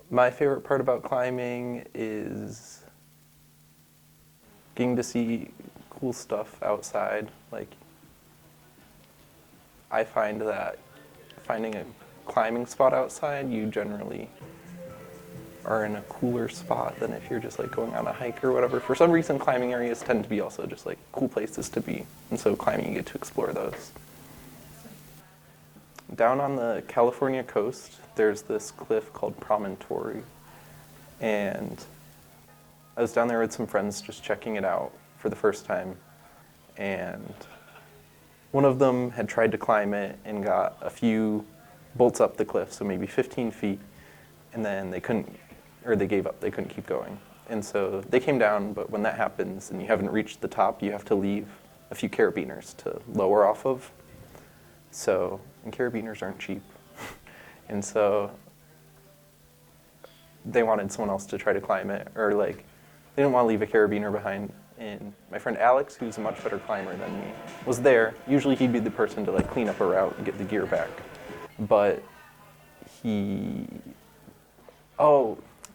My favorite part about climbing is getting to see cool stuff outside. Like, I find that finding a climbing spot outside, you generally are in a cooler spot than if you're just like going on a hike or whatever. For some reason, climbing areas tend to be also just like cool places to be. And so climbing, you get to explore those. Down on the California coast, there's this cliff called Promontory. And I was down there with some friends just checking it out for the first time. And one of them had tried to climb it and got a few bolts up the cliff, so maybe 15 feet. And then they gave up, they couldn't keep going. And so they came down, but when that happens and you haven't reached the top, you have to leave a few carabiners to lower off of. So, and carabiners aren't cheap. And so they wanted someone else to try to climb it, or like, they didn't want to leave a carabiner behind. And my friend Alex, who's a much better climber than me, was there. Usually he'd be the person to like clean up a route and get the gear back. But it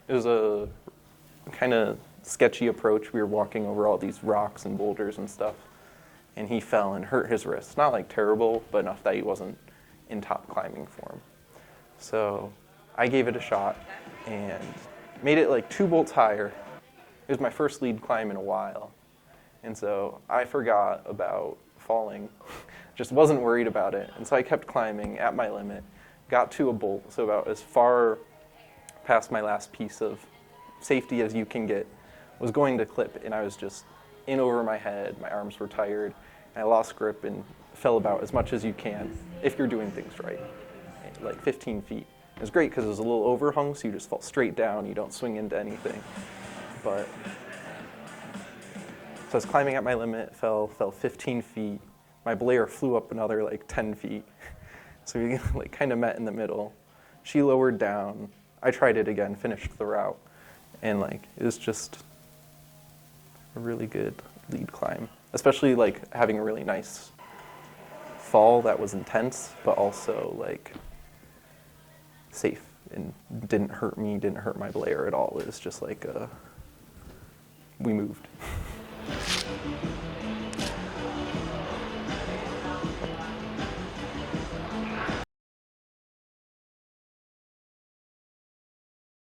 was a kind of sketchy approach. We were walking over all these rocks and boulders and stuff, and he fell and hurt his wrist. Not like terrible, but enough that he wasn't in top climbing form. So I gave it a shot and made it like 2 bolts higher. It was my first lead climb in a while, and so I forgot about falling. Just wasn't worried about it, and so I kept climbing at my limit, got to a bolt, so about as far past my last piece of safety as you can get, was going to clip, and I was just in over my head, my arms were tired, and I lost grip and fell about as much as you can, if you're doing things right, like 15 feet. It was great because it was a little overhung, so you just fall straight down, you don't swing into anything. So I was climbing at my limit, fell 15 feet. My belayer flew up another like 10 feet. So we like kind of met in the middle. She lowered down. I tried it again, finished the route. And like, it was just a really good lead climb. Especially like having a really nice fall that was intense, but also like safe and didn't hurt me, didn't hurt my belayer at all. It was just like we moved.